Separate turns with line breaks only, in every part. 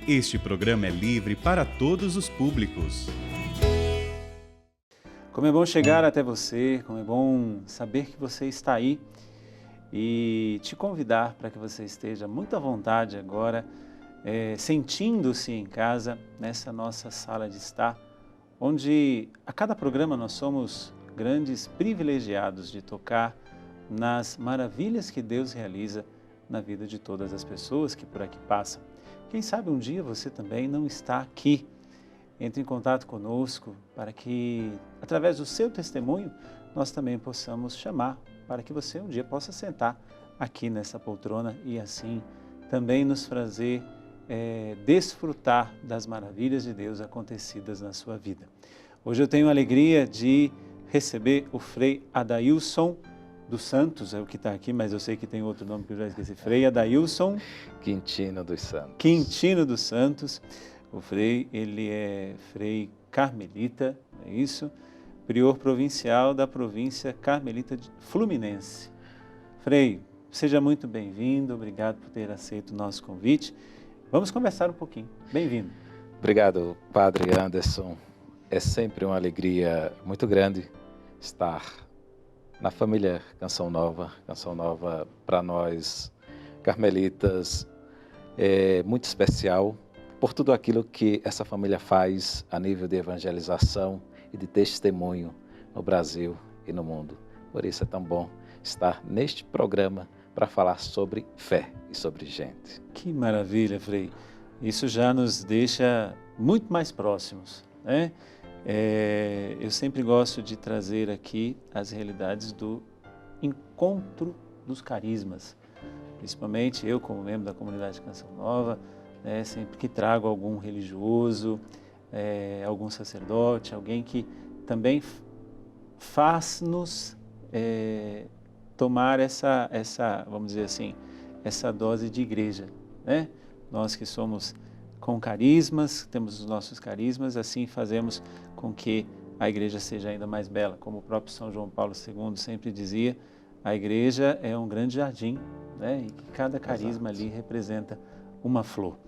Este programa é livre para todos os públicos.
Como é bom chegar até você, como é bom saber que você está aí e te convidar para que você esteja muito à vontade agora, sentindo-se em casa nessa nossa sala de estar, onde a cada programa nós somos grandes privilegiados de tocar nas maravilhas que Deus realiza na vida de todas as pessoas que por aqui passam. Quem sabe um dia você também não está aqui. Entre em contato conosco para que, através do seu testemunho, nós também possamos chamar para que você um dia possa sentar aqui nessa poltrona e assim também nos fazer desfrutar das maravilhas de Deus acontecidas na sua vida. Hoje eu tenho a alegria de receber o Frei Adailson dos Santos, é o que está aqui, mas eu sei que tem outro nome que eu já esqueci. Frei Adailson
Quintino dos Santos.
Quintino dos Santos. O Frei, ele é Frei Carmelita, é isso? Prior provincial da província Carmelita Fluminense. Frei, seja muito bem-vindo, obrigado por ter aceito o nosso convite. Vamos conversar um pouquinho. Bem-vindo.
Obrigado, Padre Anderson. É sempre uma alegria muito grande estar na família Canção Nova. Canção Nova, para nós, carmelitas, é muito especial por tudo aquilo que essa família faz a nível de evangelização e de testemunho no Brasil e no mundo. Por isso é tão bom estar neste programa para falar sobre fé e sobre gente.
Que maravilha, Frei. Isso já nos deixa muito mais próximos, né? Eu sempre gosto de trazer aqui as realidades do encontro dos carismas. Principalmente eu, como membro da comunidade Canção Nova, sempre que trago algum religioso, algum sacerdote, alguém que também faz-nos tomar essa, vamos dizer assim, essa dose de igreja, né? Nós que somos com carismas, temos os nossos carismas, assim fazemos com que a igreja seja ainda mais bela. Como o próprio São João Paulo II sempre dizia, a igreja é um grande jardim, né? E que cada carisma ali representa uma flor.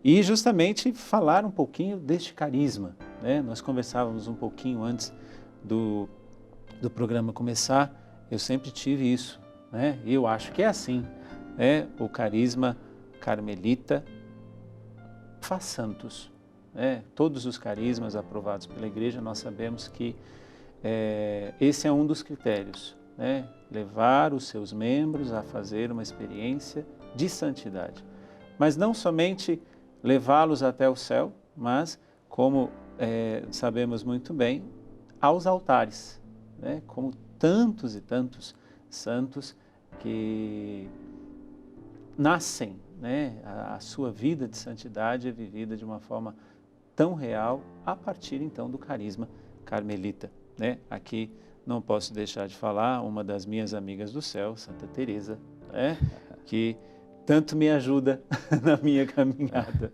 E justamente falar um pouquinho deste carisma, né? Nós conversávamos um pouquinho antes do programa começar, eu sempre tive isso, né? E eu acho que é assim, né? O carisma carmelita faz santos, né? Todos os carismas aprovados pela igreja, nós sabemos que esse é um dos critérios, né? Levar os seus membros a fazer uma experiência de santidade. Mas não somente levá-los até o céu, mas, como sabemos muito bem, aos altares, né? Como tantos e tantos santos que nascem, né? A sua vida de santidade é vivida de uma forma tão real a partir então do carisma carmelita, né? Aqui não posso deixar de falar uma das minhas amigas do céu, Santa Teresa, né? Que tanto me ajuda na minha caminhada.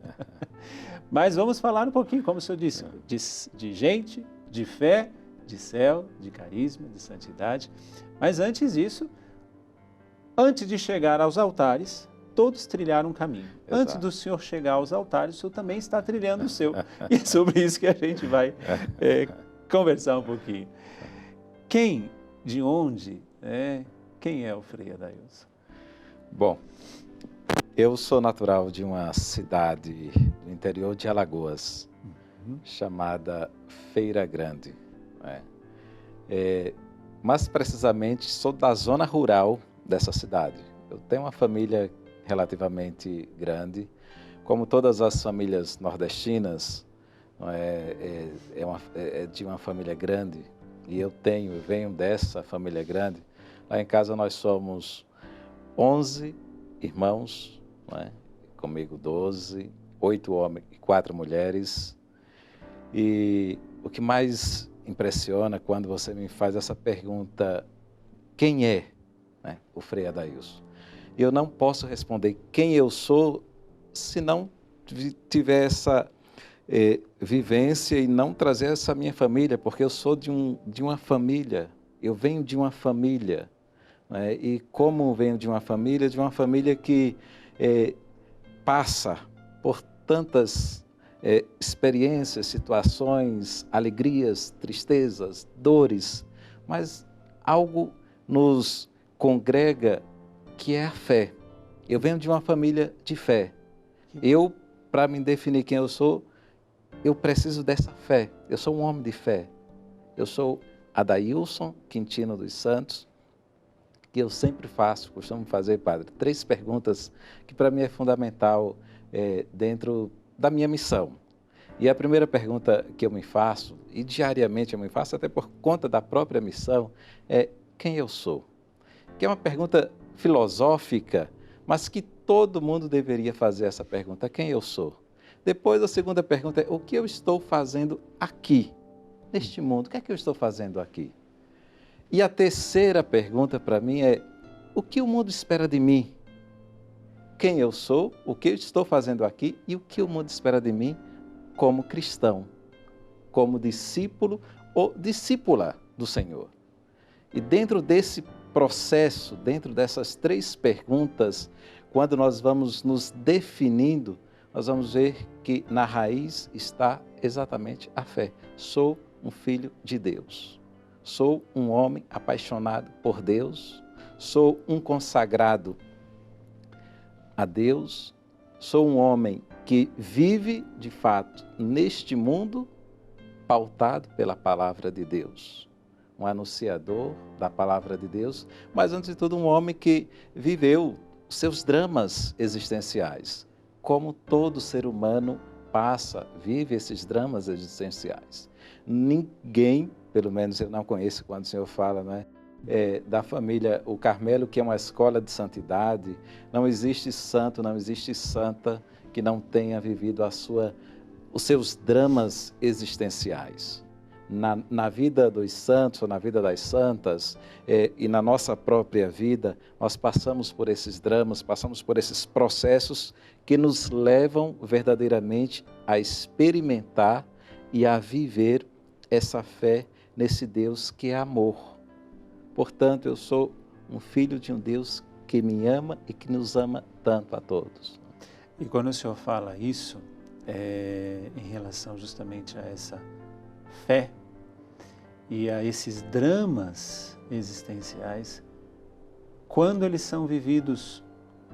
Mas vamos falar um pouquinho, como o senhor disse, de gente, de fé, de céu, de carisma, de santidade. Mas antes disso, antes de chegar aos altares, todos trilharam um caminho. Exato. Antes do senhor chegar aos altares, o senhor também está trilhando o seu. E é sobre isso que a gente vai conversar um pouquinho. Quem, de onde, quem é o Frei Adailson?
Bom, eu sou natural de uma cidade do interior de Alagoas, chamada Feira Grande. Mas precisamente sou da zona rural dessa cidade. Eu tenho uma família relativamente grande, como todas as famílias nordestinas, é de uma família grande, e eu venho dessa família grande. Lá em casa nós somos 11 irmãos, comigo 12, 8 homens e 4 mulheres, e o que mais impressiona quando você me faz essa pergunta, quem é, o Frei Adailson? Eu não posso responder quem eu sou se não tiver essa vivência e não trazer essa minha família, porque eu sou de uma família, eu venho de uma família, e como venho de uma família que passa por tantas experiências, situações, alegrias, tristezas, dores, mas algo nos congrega que é a fé. Eu venho de uma família de fé. Para me definir quem eu sou, eu preciso dessa fé. Eu sou um homem de fé. Eu sou Adailson Quintino dos Santos, que eu sempre costumo fazer, padre, 3 perguntas que para mim é fundamental dentro da minha missão. E a primeira pergunta que eu me faço, e diariamente eu me faço, até por conta da própria missão, é quem eu sou? Que é uma pergunta filosófica, mas que todo mundo deveria fazer essa pergunta, quem eu sou? Depois a segunda pergunta é, o que eu estou fazendo aqui, neste mundo? O que é que eu estou fazendo aqui? E a terceira pergunta para mim é, o que o mundo espera de mim? Quem eu sou, o que eu estou fazendo aqui e o que o mundo espera de mim como cristão, como discípulo ou discípula do Senhor. E dentro desse processo, dentro dessas 3 perguntas, quando nós vamos nos definindo, nós vamos ver que na raiz está exatamente a fé. Sou um filho de Deus. Sou um homem apaixonado por Deus. Sou um consagrado a Deus. Sou um homem que vive, de fato, neste mundo pautado pela palavra de Deus. Um anunciador da palavra de Deus, mas, antes de tudo, um homem que viveu seus dramas existenciais, como todo ser humano vive esses dramas existenciais. Ninguém, pelo menos eu não conheço quando o Senhor fala, né, da família, o Carmelo, que é uma escola de santidade, não existe santo, não existe santa que não tenha vivido os seus dramas existenciais. Na vida dos santos, ou na vida das santas, e na nossa própria vida, nós passamos por esses dramas, passamos por esses processos que nos levam verdadeiramente a experimentar e a viver essa fé nesse Deus que é amor. Portanto, eu sou um filho de um Deus que me ama e que nos ama tanto a todos.
E quando o Senhor fala isso, em relação justamente a essa fé e a esses dramas existenciais, quando eles são vividos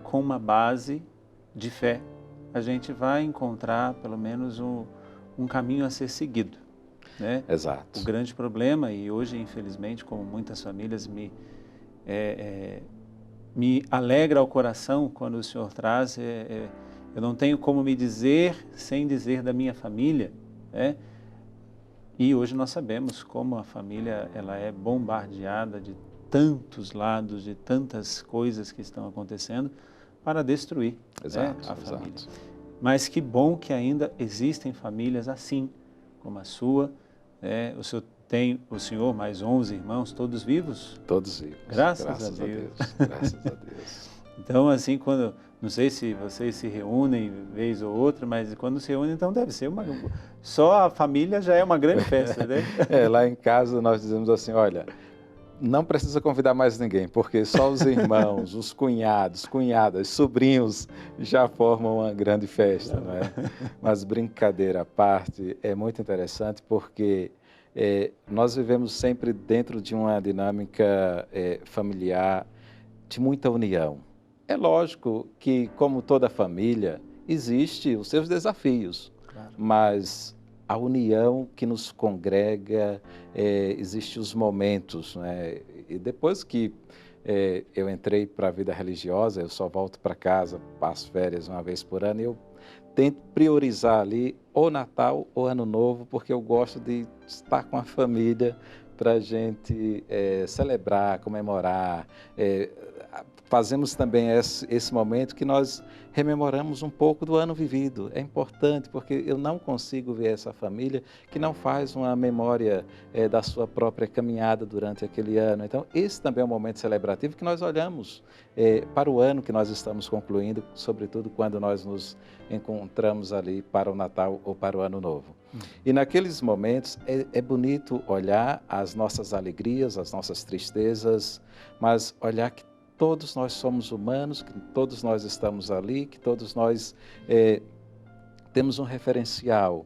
com uma base de fé, a gente vai encontrar pelo menos um caminho a ser seguido, né?
Exato.
O grande problema, e hoje infelizmente, como muitas famílias, me alegra ao coração quando o Senhor traz, eu não tenho como me dizer sem dizer da minha família, né? E hoje nós sabemos como a família ela é bombardeada de tantos lados, de tantas coisas que estão acontecendo para destruir,
exato,
né, a família.
Exato.
Mas que bom que ainda existem famílias assim, como a sua, né? O senhor mais 11 irmãos, todos vivos?
Todos vivos.
Graças a Deus.
Graças a Deus.
Então, assim, não sei se vocês se reúnem vez ou outra, mas quando se reúnem, então deve ser só a família já é uma grande festa, né?
Lá em casa nós dizemos assim, olha, não precisa convidar mais ninguém, porque só os irmãos, os cunhados, cunhadas, sobrinhos já formam uma grande festa, não é? Mas brincadeira à parte, é muito interessante porque nós vivemos sempre dentro de uma dinâmica familiar de muita união. É lógico que, como toda família, existe os seus desafios, claro, mas a união que nos congrega, existem os momentos, né? E depois que eu entrei para a vida religiosa, eu só volto para casa, passo férias uma vez por ano, e eu tento priorizar ali ou Natal ou Ano Novo, porque eu gosto de estar com a família para a gente celebrar, comemorar. Fazemos também esse momento que nós rememoramos um pouco do ano vivido. É importante porque eu não consigo ver essa família que não faz uma memória da sua própria caminhada durante aquele ano. Então, esse também é um momento celebrativo que nós olhamos para o ano que nós estamos concluindo, sobretudo quando nós nos encontramos ali para o Natal ou para o Ano Novo. E naqueles momentos é bonito olhar as nossas alegrias, as nossas tristezas, mas olhar que todos nós somos humanos, que todos nós estamos ali, que todos nós temos um referencial.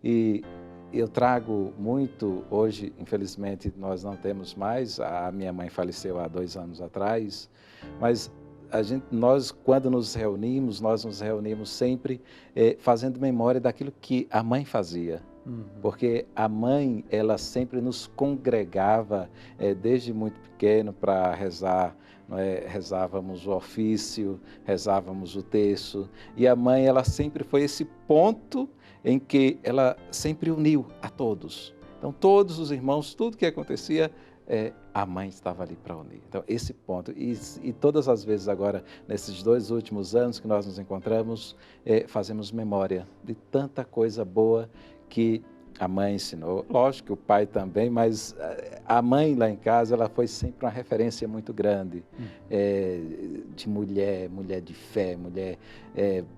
E eu trago muito, hoje, infelizmente, nós não temos mais, a minha mãe faleceu há 2 anos atrás, mas nós, quando nos reunimos, nós nos reunimos sempre fazendo memória daquilo que a mãe fazia. Porque a mãe, ela sempre nos congregava desde muito pequeno para rezar, não é? Rezávamos o ofício, rezávamos o terço, e a mãe, ela sempre foi esse ponto em que ela sempre uniu a todos. Então, todos os irmãos, tudo que acontecia, a mãe estava ali para unir. Então, esse ponto. E todas as vezes agora, nesses 2 últimos anos que nós nos encontramos, fazemos memória de tanta coisa boa que a mãe ensinou. Lógico que o pai também, mas a mãe lá em casa, ela foi sempre uma referência muito grande de mulher de fé, mulher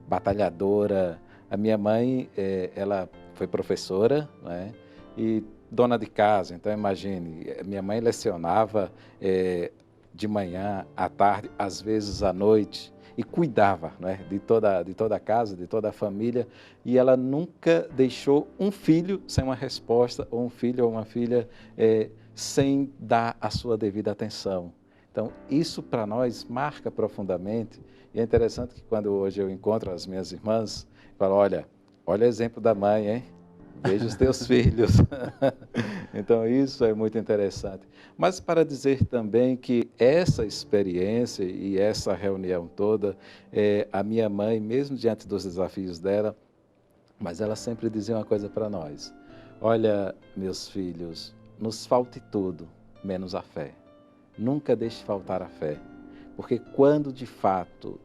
batalhadora. A minha mãe, ela foi professora, né? E dona de casa, então imagine, minha mãe lecionava de manhã, à tarde, às vezes à noite, e cuidava, né, de toda a casa, de toda a família, e ela nunca deixou um filho sem uma resposta, ou um filho ou uma filha sem dar a sua devida atenção. Então, isso para nós marca profundamente, e é interessante que quando hoje eu encontro as minhas irmãs, eu falo, olha o exemplo da mãe, hein? Veja os teus filhos. Então, isso é muito interessante. Mas para dizer também que essa experiência e essa reunião toda, a minha mãe, mesmo diante dos desafios dela, mas ela sempre dizia uma coisa para nós. Olha, meus filhos, nos falte tudo, menos a fé. Nunca deixe faltar a fé. Porque quando, de fato,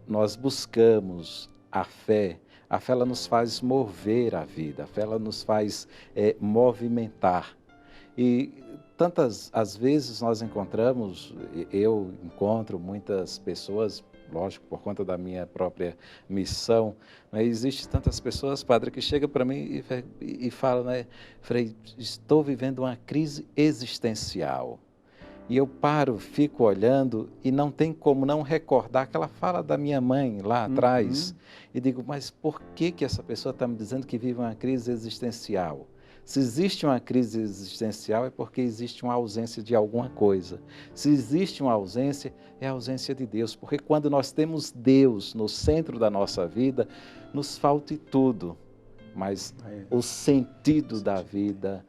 nós buscamos a fé ela nos faz mover a vida, a fé ela nos faz movimentar. E tantas as vezes nós eu encontro muitas pessoas, lógico, por conta da minha própria missão, mas existe tantas pessoas, padre, que chegam para mim e falam, né, Frei, estou vivendo uma crise existencial. E eu paro, fico olhando e não tem como não recordar aquela fala da minha mãe lá atrás. E digo, mas por que essa pessoa está me dizendo que vive uma crise existencial? Se existe uma crise existencial é porque existe uma ausência de alguma coisa. Se existe uma ausência, é a ausência de Deus. Porque quando nós temos Deus no centro da nossa vida, nos falta tudo. Mas o sentido da vida,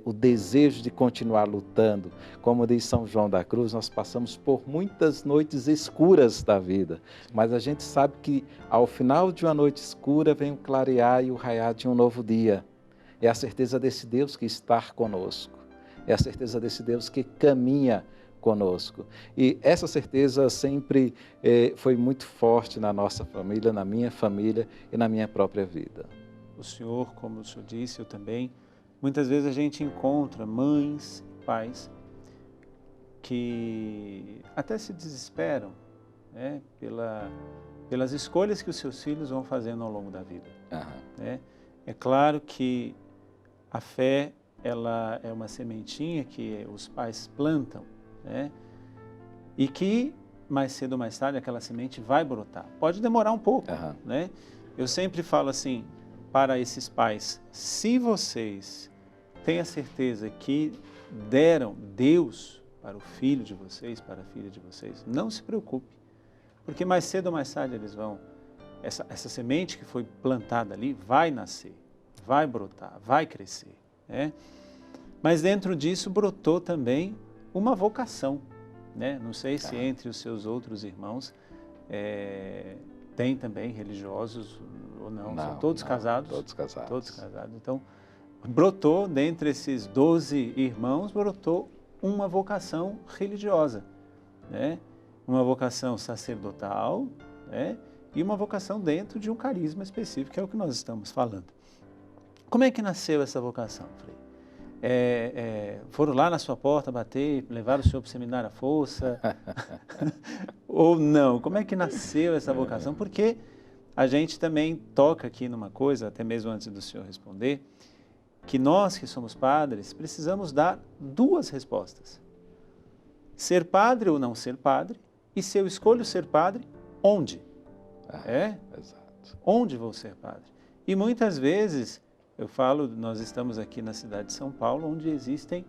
o desejo de continuar lutando. Como diz São João da Cruz, nós passamos por muitas noites escuras da vida, mas a gente sabe que ao final de uma noite escura vem o clarear e o raiar de um novo dia. É a certeza desse Deus que está conosco, é a certeza desse Deus que caminha conosco. E essa certeza sempre foi muito forte na nossa família, na minha família e na minha própria vida.
O senhor, como o senhor disse, eu também, muitas vezes a gente encontra mães e pais que até se desesperam, né, pelas escolhas que os seus filhos vão fazendo ao longo da vida. Né? É claro que a fé, ela é uma sementinha que os pais plantam, né, e que mais cedo ou mais tarde aquela semente vai brotar. Pode demorar um pouco, né? Eu sempre falo assim para esses pais, se vocês têm a certeza que deram Deus para o filho de vocês, para a filha de vocês, não se preocupe, porque mais cedo ou mais tarde eles vão, essa semente que foi plantada ali vai nascer, vai brotar, vai crescer, né? Mas dentro disso brotou também uma vocação, né? Não sei se entre os seus outros irmãos tem também religiosos ou não, são todos casados?
Todos casados.
Todos casados. Então, brotou, dentre esses 12 irmãos, brotou uma vocação religiosa, né? Uma vocação sacerdotal, né? E uma vocação dentro de um carisma específico, que é o que nós estamos falando. Como é que nasceu essa vocação, Frei? Foram lá na sua porta bater, levaram o senhor para o seminário à força? Ou não? Como é que nasceu essa vocação? Porque a gente também toca aqui numa coisa, até mesmo antes do senhor responder, que nós que somos padres precisamos dar duas respostas. Ser padre ou não ser padre, e se eu escolho ser padre, onde?
Exato.
Onde vou ser padre? E muitas vezes, eu falo, nós estamos aqui na cidade de São Paulo, onde existem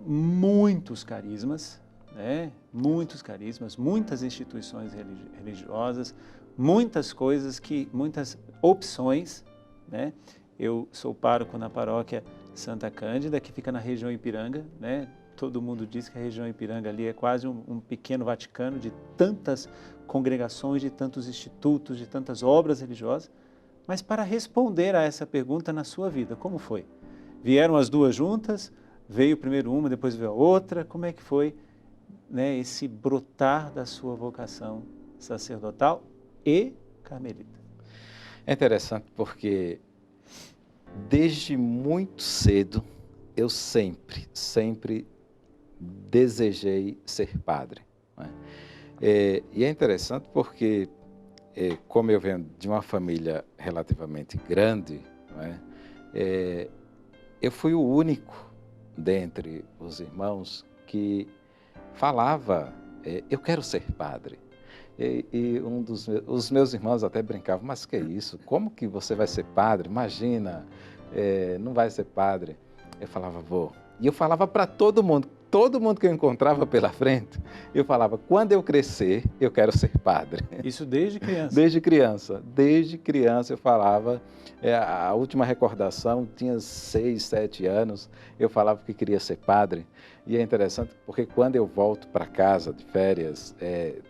muitos carismas, né? Muitos carismas, muitas instituições religiosas, muitas coisas, muitas opções, né? Eu sou pároco na paróquia Santa Cândida, que fica na região Ipiranga, né? Todo mundo diz que a região Ipiranga ali é quase um pequeno Vaticano de tantas congregações, de tantos institutos, de tantas obras religiosas. Mas para responder a essa pergunta na sua vida, como foi? Vieram as duas juntas? Veio primeiro uma, depois veio a outra? Como é que foi, né, esse brotar da sua vocação sacerdotal e carmelita?
É interessante porque desde muito cedo eu sempre desejei ser padre, né? E é interessante porque, como eu venho de uma família relativamente grande, né, eu fui o único dentre os irmãos que falava, eu quero ser padre. E os meus irmãos até brincavam, mas que é isso? Como que você vai ser padre? Imagina, não vai ser padre. Eu falava, vou. E eu falava para todo mundo que eu encontrava pela frente, eu falava, quando eu crescer, eu quero ser padre.
Isso desde criança?
Desde criança eu falava, a última recordação, tinha 6, 7 anos, eu falava que queria ser padre. E é interessante porque quando eu volto para casa de férias,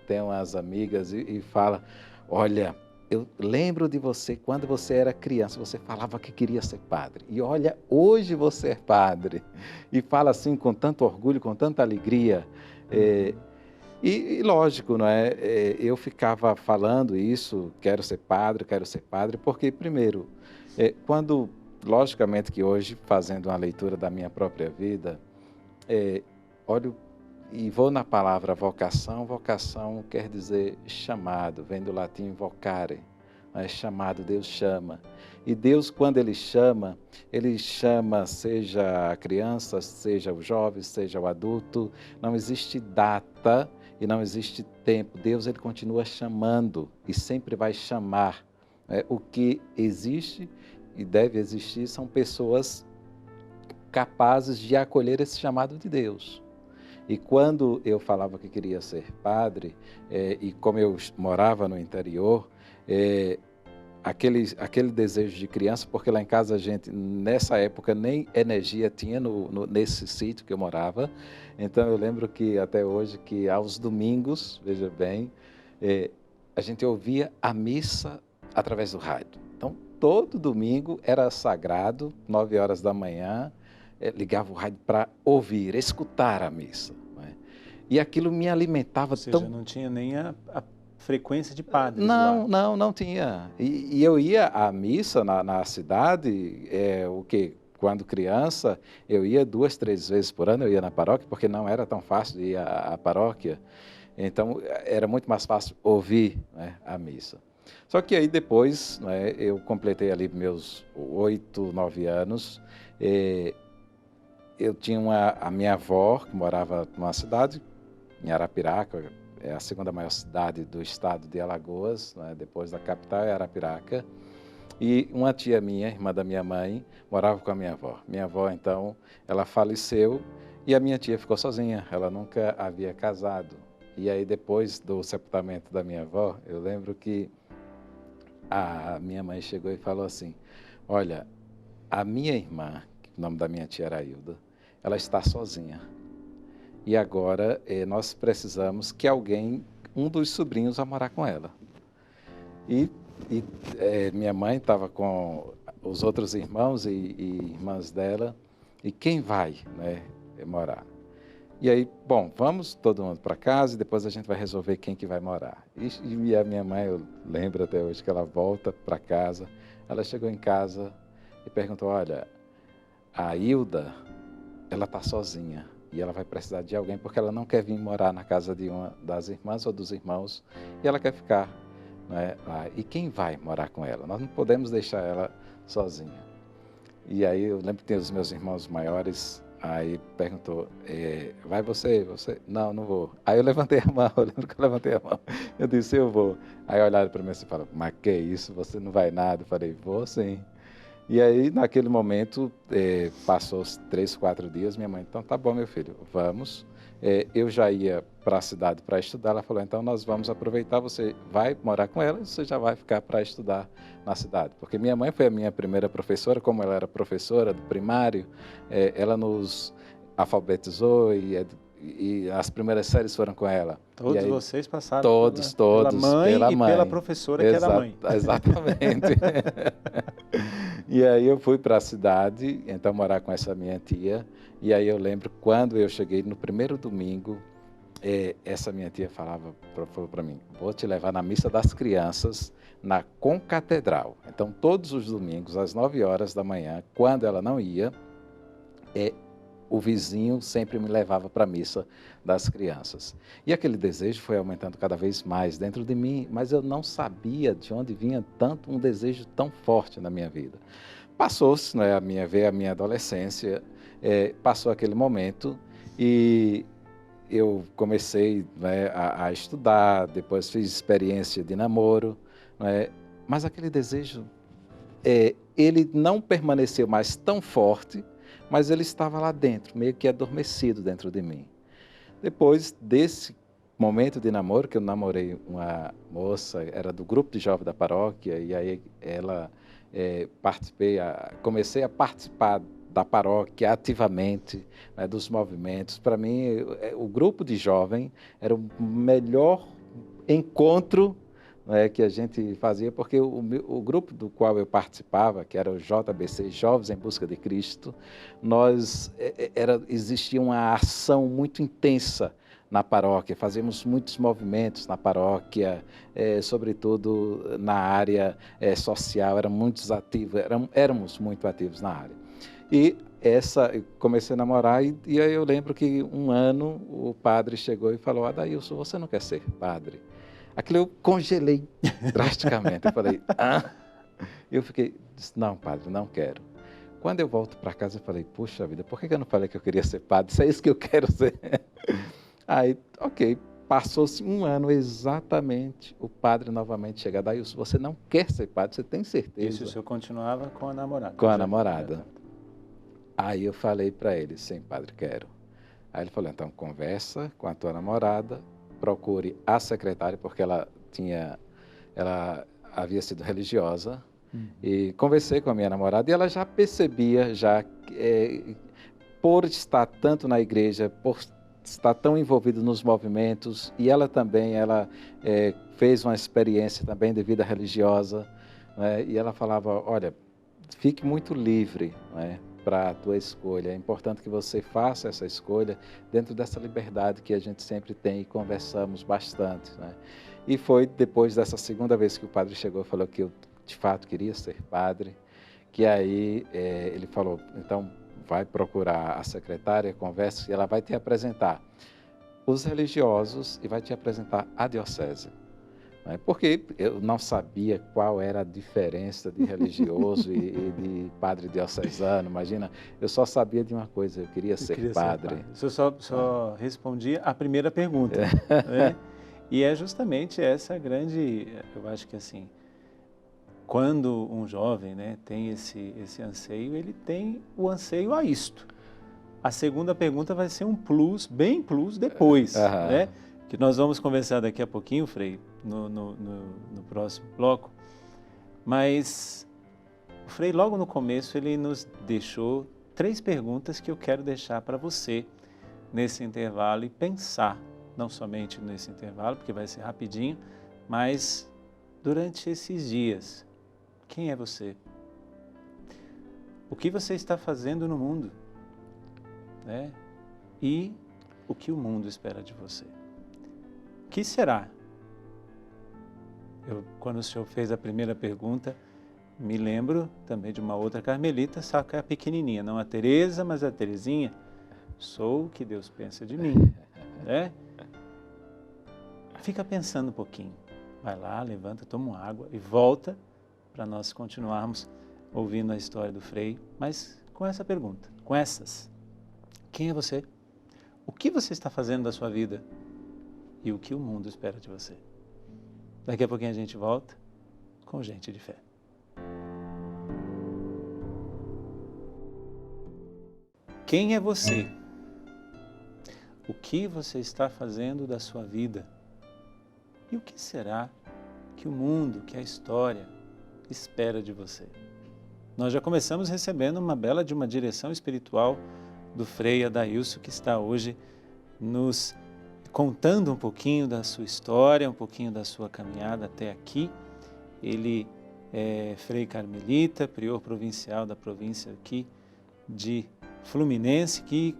tem umas amigas e fala, olha, eu lembro de você quando você era criança, você falava que queria ser padre. E olha, hoje você é padre. E fala assim com tanto orgulho, com tanta alegria. E lógico, não é? Eu ficava falando isso, quero ser padre, porque primeiro, quando, logicamente que hoje, fazendo uma leitura da minha própria vida, olho e vou na palavra vocação. Vocação quer dizer chamado, vem do latim vocare, chamado, Deus chama. E Deus, quando Ele chama seja a criança, seja o jovem, seja o adulto, não existe data e não existe tempo. Deus, Ele continua chamando e sempre vai chamar. O que existe e deve existir são pessoas capazes de acolher esse chamado de Deus. E quando eu falava que queria ser padre, e como eu morava no interior, aquele desejo de criança, porque lá em casa a gente, nessa época, nem energia tinha nesse sítio que eu morava. Então eu lembro que até hoje, que aos domingos, veja bem, a gente ouvia a missa através do rádio. Então todo domingo era sagrado, 9 horas da manhã, ligava o rádio para ouvir, escutar a missa, né? E aquilo me alimentava.
Ou seja, não tinha nem a frequência de padres lá.
Não tinha. E eu ia à missa na cidade, quando criança, eu ia 2, 3 vezes por ano, eu ia na paróquia, porque não era tão fácil ir à paróquia. Então, era muito mais fácil ouvir, né, a missa. Só que aí depois, né, eu completei ali meus 8, 9 anos, eu tinha a minha avó, que morava numa cidade, em Arapiraca, é a segunda maior cidade do estado de Alagoas, né? Depois da capital é Arapiraca. E uma tia minha, irmã da minha mãe, morava com a minha avó. Minha avó, então, ela faleceu e a minha tia ficou sozinha, ela nunca havia casado. E aí, depois do sepultamento da minha avó, eu lembro que a minha mãe chegou e falou assim, olha, a minha irmã, o nome da minha tia era Hilda, ela está sozinha. E agora nós precisamos que alguém, um dos sobrinhos, vá morar com ela. E minha mãe estava com os outros irmãos e irmãs dela. E quem vai, né, morar? E aí, bom, vamos todo mundo para casa e depois a gente vai resolver quem que vai morar. E a minha mãe, eu lembro até hoje que ela volta para casa. Ela chegou em casa e perguntou, olha, a Hilda, ela está sozinha e ela vai precisar de alguém porque ela não quer vir morar na casa de uma das irmãs ou dos irmãos e ela quer ficar, né, lá. E quem vai morar com ela? Nós não podemos deixar ela sozinha. E aí eu lembro que tem os meus irmãos maiores, Aí perguntou, vai você? Você? Não, não vou. Aí eu levantei a mão, eu lembro que eu levantei a mão. Eu disse, eu vou. Aí olharam para mim e falaram, mas que isso, você não vai nada? Eu falei, vou sim. E aí, naquele momento, passou os 3, 4 dias, minha mãe, então tá bom, meu filho, vamos. Eu já ia para a cidade para estudar, ela falou, então nós vamos aproveitar, você vai morar com ela e você já vai ficar para estudar na cidade. Porque minha mãe foi a minha primeira professora, como ela era professora do primário, ela nos alfabetizou e as primeiras séries foram com ela.
Todos vocês passaram
todos,
pela mãe
pela
e
mãe.
pela professora que era a mãe.
Exatamente. E aí eu fui para a cidade, então morar com essa minha tia, e aí eu lembro quando eu cheguei no primeiro domingo, essa minha tia falou para mim, vou te levar na missa das crianças na Concatedral. Então todos os domingos, às 9 horas da manhã, quando ela não ia, o vizinho sempre me levava para a missa das crianças. E aquele desejo foi aumentando cada vez mais dentro de mim, mas eu não sabia de onde vinha tanto um desejo tão forte na minha vida. Passou-se, né, veio a minha adolescência, passou aquele momento e eu comecei, né, a estudar, depois fiz experiência de namoro, né, mas aquele desejo, ele não permaneceu mais tão forte, mas ele estava lá dentro, meio que adormecido dentro de mim. Depois desse momento de namoro, que eu namorei uma moça, era do grupo de jovens da paróquia, e aí ela comecei a participar da paróquia ativamente, né, dos movimentos. Para mim, o grupo de jovem era o melhor encontro, né, que a gente fazia, porque o grupo do qual eu participava, que era o JBC, Jovens em Busca de Cristo, existia uma ação muito intensa na paróquia, fazíamos muitos movimentos na paróquia, sobretudo na área social, éramos muito ativos na área. E eu comecei a namorar e aí eu lembro que um ano o padre chegou e falou, Adailson, você não quer ser padre? Aquilo eu congelei drasticamente. Eu falei, Eu disse, não, padre, não quero. Quando eu volto para casa, eu falei, puxa vida, por que eu não falei que eu queria ser padre? Isso é isso que eu quero ser. Aí, ok, passou-se um ano exatamente, o padre novamente chega, Adailson, você não quer ser padre, você tem certeza?
Isso o senhor continuava com a namorada?
Com a namorada. Aí eu falei para ele, sim, padre, quero. Aí ele falou, então conversa com a tua namorada, procure a secretária, porque ela havia sido religiosa, e conversei com a minha namorada, e ela já percebia, por estar tanto na igreja, por estar tão envolvida nos movimentos, e ela também, fez uma experiência também de vida religiosa, né, e ela falava, olha, fique muito livre, né, para a tua escolha. É importante que você faça essa escolha dentro dessa liberdade que a gente sempre tem e conversamos bastante, né? E foi depois dessa segunda vez que o padre chegou e falou que eu, de fato, queria ser padre, que aí ele falou, então vai procurar a secretária, conversa, e ela vai te apresentar os religiosos e vai te apresentar a diocese. Porque eu não sabia qual era a diferença de religioso e de padre diocesano, imagina, eu só sabia de uma coisa, eu queria ser padre.
O senhor só respondia a primeira pergunta, né? E é justamente essa grande, eu acho que assim, quando um jovem, né, tem esse anseio, ele tem o anseio a isto. A segunda pergunta vai ser um plus, bem plus depois, né? Que nós vamos conversar daqui a pouquinho, Frei, no próximo bloco, mas o Frei logo no começo ele nos deixou 3 perguntas que eu quero deixar para você nesse intervalo e pensar, não somente nesse intervalo, porque vai ser rapidinho, mas durante esses dias, quem é você? O que você está fazendo no mundo? Né? E o que o mundo espera de você? O que será? Quando o senhor fez a primeira pergunta, me lembro também de uma outra carmelita, só que é a pequenininha, não a Teresa, mas a Terezinha. Sou o que Deus pensa de mim, né? Fica pensando um pouquinho. Vai lá, levanta, toma uma água e volta para nós continuarmos ouvindo a história do Frei, mas com essa pergunta, com essas. Quem é você? O que você está fazendo da sua vida? E o que o mundo espera de você? Daqui a pouquinho a gente volta com Gente de Fé. Quem é você? O que você está fazendo da sua vida? E o que será que o mundo, que a história espera de você? Nós já começamos recebendo uma bela de uma direção espiritual do Frei Adailson, que está hoje nos contando um pouquinho da sua história, um pouquinho da sua caminhada até aqui. Ele é Frei Carmelita, prior provincial da província aqui de Fluminense, que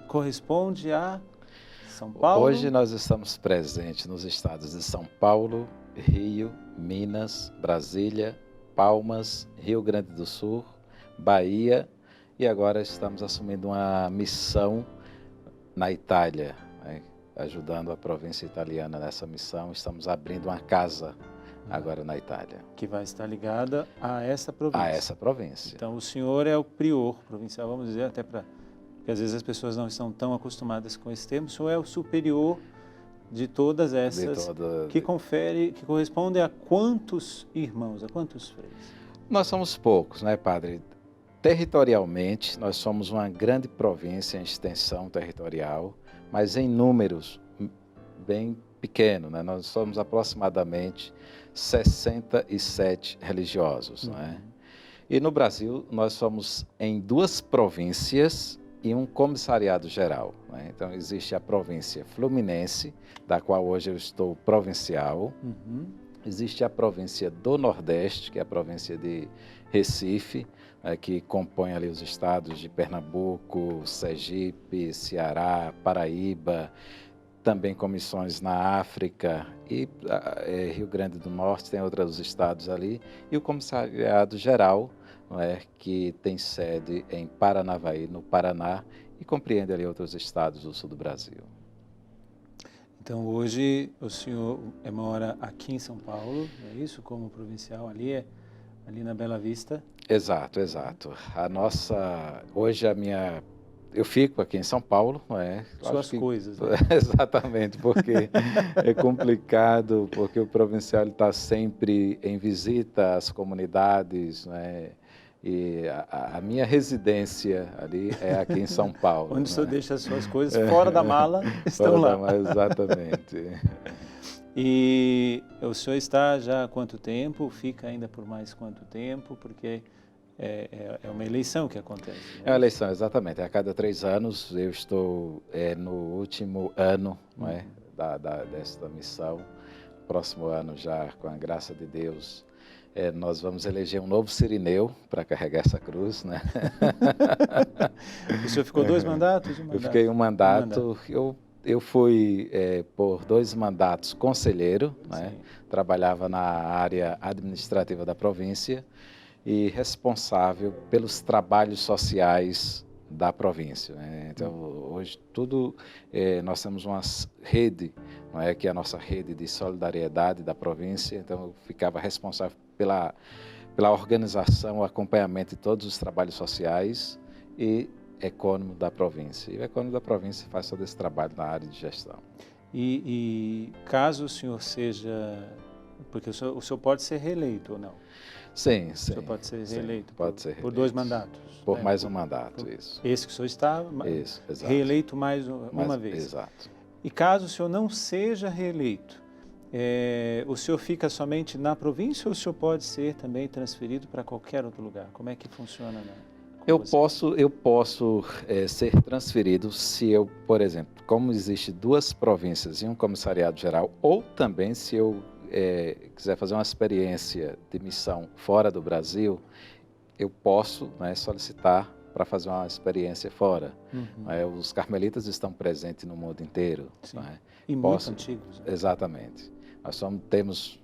corresponde a São Paulo.
Hoje nós estamos presentes nos estados de São Paulo, Rio, Minas, Brasília, Palmas, Rio Grande do Sul, Bahia e agora estamos assumindo uma missão na Itália, né? Ajudando a província italiana nessa missão. Estamos abrindo uma casa agora na Itália.
Que vai estar ligada a essa província.
A essa província.
Então o senhor é o prior provincial, vamos dizer, até para... Porque às vezes as pessoas não estão tão acostumadas com esse termo. O senhor é o superior de todas essas, que corresponde a quantos irmãos, a quantos freios?
Nós somos poucos, né, padre? Territorialmente, nós somos uma grande província em extensão territorial, mas em números bem pequeno, né? Nós somos aproximadamente 67 religiosos, né? E no Brasil, nós somos em 2 províncias e um comissariado geral, né? Então, existe a província Fluminense, da qual hoje eu estou provincial. Existe a província do Nordeste, que é a província de Recife, que compõe ali os estados de Pernambuco, Sergipe, Ceará, Paraíba, também comissões na África e Rio Grande do Norte, tem outros estados ali, e o comissariado geral, não é, que tem sede em Paranavaí, no Paraná, e compreende ali outros estados do sul do Brasil.
Então hoje o senhor mora aqui em São Paulo, é isso? Como provincial ali, ali na Bela Vista?
Exato, exato. Hoje eu fico aqui em São Paulo, não é?
Suas coisas, né?
Exatamente, porque é complicado, porque o provincial está sempre em visita às comunidades, né? E a minha residência ali é aqui em São Paulo.
Onde o senhor deixa as suas coisas fora da mala, estão lá.
Exatamente.
E o senhor está já há quanto tempo? Fica ainda por mais quanto tempo? Porque é uma eleição que acontece. Né?
É uma eleição, exatamente. A cada 3 anos eu estou no último ano, não é, desta missão. Próximo ano já, com a graça de Deus, nós vamos eleger um novo Cirineu para carregar essa cruz, né?
O senhor ficou 2 mandatos?
Eu fiquei um mandato. Eu fui, por 2 mandatos, conselheiro, né? Trabalhava na área administrativa da província e responsável pelos trabalhos sociais da província, né? Então, hoje nós temos uma rede, não é, que é a nossa rede de solidariedade da província, então eu ficava responsável pela organização, o acompanhamento de todos os trabalhos sociais e econômico da província. E o econômico da província faz todo esse trabalho na área de gestão.
E caso o senhor seja... Porque o senhor pode ser reeleito ou não?
Sim, sim.
O senhor pode ser reeleito?
Pode ser reeleito.
Por 2 mandatos?
Por mais um mandato, isso.
Esse que o senhor está
isso,
reeleito mais uma vez?
Exato.
E caso o senhor não seja reeleito, o senhor fica somente na província ou o senhor pode ser também transferido para qualquer outro lugar? Como é que funciona, né?
Eu posso ser transferido se eu, por exemplo, como existe 2 províncias e um comissariado geral, ou também se eu quiser fazer uma experiência de missão fora do Brasil, eu posso, né, solicitar para fazer uma experiência fora. Os carmelitas estão presentes no mundo inteiro. Né?
E muito antigos. Né?
Exatamente. Nós temos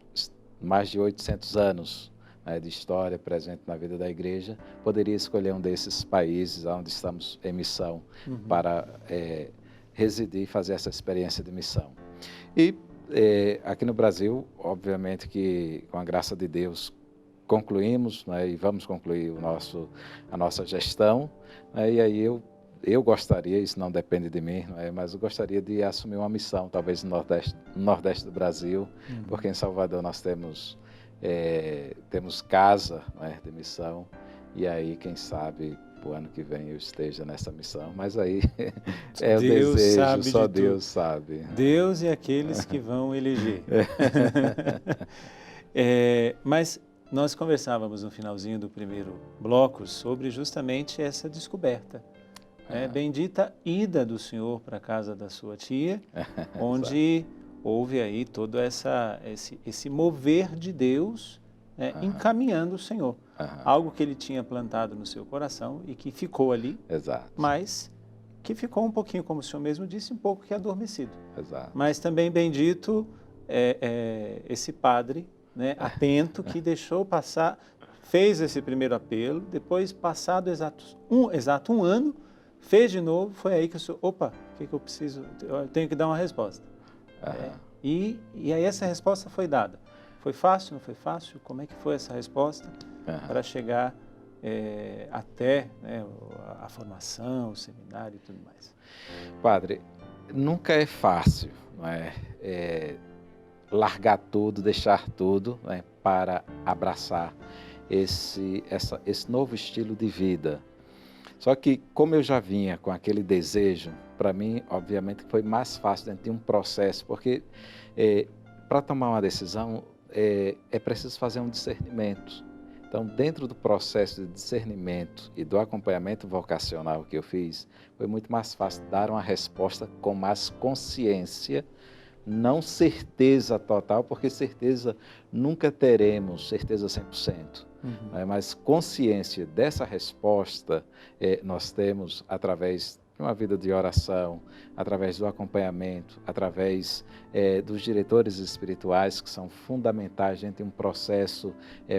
mais de 800 anos, né, de história presente na vida da igreja. Poderia escolher um desses países onde estamos em missão para residir e fazer essa experiência de missão. E aqui no Brasil, obviamente que com a graça de Deus concluímos, né, e vamos concluir a nossa gestão, né, e aí eu eu gostaria, isso não depende de mim, não é? Mas eu gostaria de assumir uma missão, talvez no Nordeste do Brasil, porque em Salvador nós temos casa, não é, de missão, e aí, quem sabe, o ano que vem eu esteja nessa missão, mas aí é o
Deus
desejo,
sabe
só
de
Deus
tudo.
sabe.
Deus e aqueles que vão eleger. Mas nós conversávamos no finalzinho do primeiro bloco sobre justamente essa descoberta. Bendita ida do Senhor para a casa da sua tia, onde houve aí todo esse mover de Deus, encaminhando o Senhor. Algo que ele tinha plantado no seu coração e que ficou ali, mas que ficou um pouquinho, como o senhor mesmo disse, um pouco que adormecido. Mas também bendito esse padre, né, atento, que deixou passar, fez esse primeiro apelo, depois, passado exato um ano, fez de novo, foi aí que o senhor, opa, o que eu preciso, eu tenho que dar uma resposta. E aí essa resposta foi dada. Foi fácil, não foi fácil? Como é que foi essa resposta para chegar até, né, a formação, o seminário e tudo mais?
Padre, nunca é fácil, não é? Largar tudo, deixar tudo, né, para abraçar esse novo estilo de vida. Só que, como eu já vinha com aquele desejo, para mim, obviamente, foi mais fácil dentro de um processo, porque para tomar uma decisão é preciso fazer um discernimento. Então, dentro do processo de discernimento e do acompanhamento vocacional que eu fiz, foi muito mais fácil dar uma resposta com mais consciência, não certeza total, porque certeza nunca teremos, certeza 100%. Mas consciência dessa resposta nós temos através de uma vida de oração, através do acompanhamento, através dos diretores espirituais, que são fundamentais dentro de um processo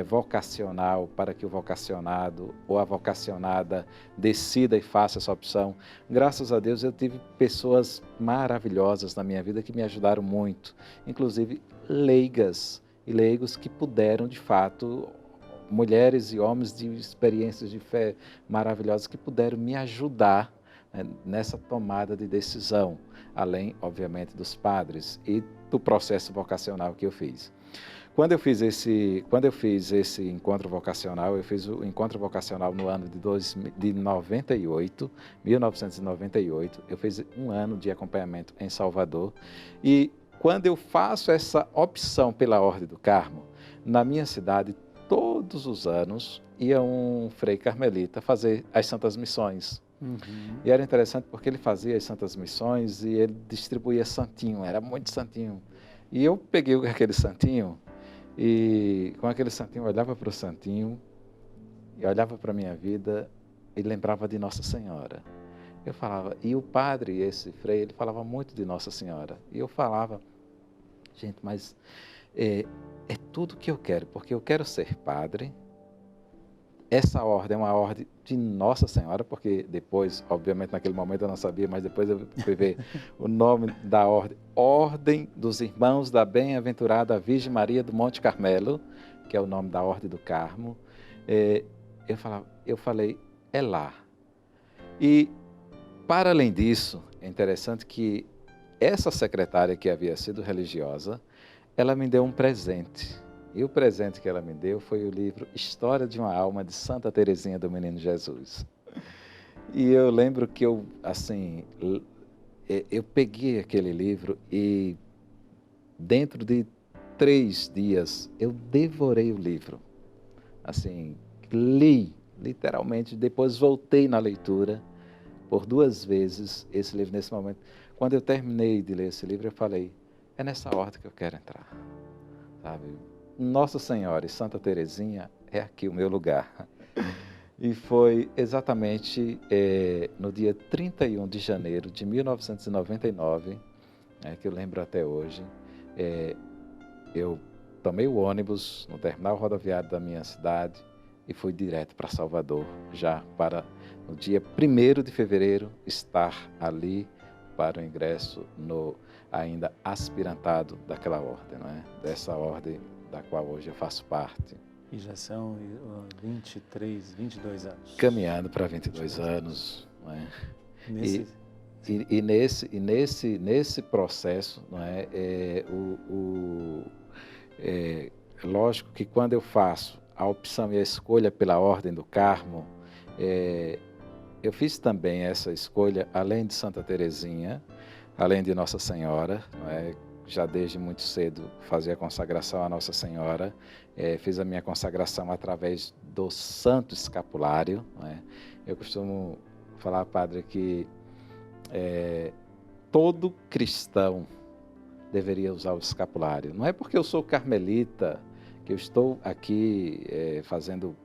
vocacional, para que o vocacionado ou a vocacionada decida e faça essa opção. Graças a Deus eu tive pessoas maravilhosas na minha vida que me ajudaram muito, inclusive leigas e leigos que puderam, de fato, mulheres e homens de experiências de fé maravilhosas que puderam me ajudar nessa tomada de decisão, além, obviamente, dos padres e do processo vocacional que eu fiz. Quando eu fiz esse encontro vocacional, eu fiz o encontro vocacional no ano de 1998, eu fiz um ano de acompanhamento em Salvador, e quando eu faço essa opção pela Ordem do Carmo, na minha cidade, todos os anos, ia um frei carmelita fazer as Santas Missões. E era interessante porque ele fazia as Santas Missões e ele distribuía santinho, era muito santinho. E eu peguei aquele santinho e com aquele santinho eu olhava para o santinho e olhava para a minha vida e lembrava de Nossa Senhora. Eu falava, e o padre, esse frei, ele falava muito de Nossa Senhora. E eu falava, gente, mas é tudo que eu quero, porque eu quero ser padre. Essa ordem é uma ordem de Nossa Senhora, porque depois, obviamente naquele momento eu não sabia, mas depois eu fui ver o nome da ordem, Ordem dos Irmãos da Bem-aventurada Virgem Maria do Monte Carmelo, que é o nome da Ordem do Carmo. Eu falei, é lá. E, para além disso, é interessante que essa secretária que havia sido religiosa, ela me deu um presente. E o presente que ela me deu foi o livro História de uma Alma, de Santa Teresinha do Menino Jesus. E eu lembro que eu peguei aquele livro e dentro de 3 dias eu devorei o livro. Assim, li, literalmente, depois voltei na leitura por 2 vezes esse livro nesse momento. Quando eu terminei de ler esse livro, eu falei, é nessa ordem que eu quero entrar, sabe? Nossa Senhora e Santa Teresinha é aqui o meu lugar. E foi exatamente no dia 31 de janeiro de 1999, que eu lembro até hoje, eu tomei o ônibus no terminal rodoviário da minha cidade e fui direto para Salvador, já para no dia 1º de fevereiro estar ali para o ingresso no ainda aspirantado daquela ordem, não é? Dessa ordem da qual hoje eu faço parte.
E já são 22 anos.
Caminhando para 22 anos. Não é?
Nesse...
Nesse processo, não é, lógico que quando eu faço a opção e a escolha pela Ordem do Carmo, eu fiz também essa escolha, além de Santa Teresinha, além de Nossa Senhora, não é? Já desde muito cedo fazia a consagração a Nossa Senhora, fiz a minha consagração através do Santo Escapulário. Não é? Eu costumo falar, padre, que todo cristão deveria usar o escapulário. Não é porque eu sou carmelita que eu estou aqui fazendo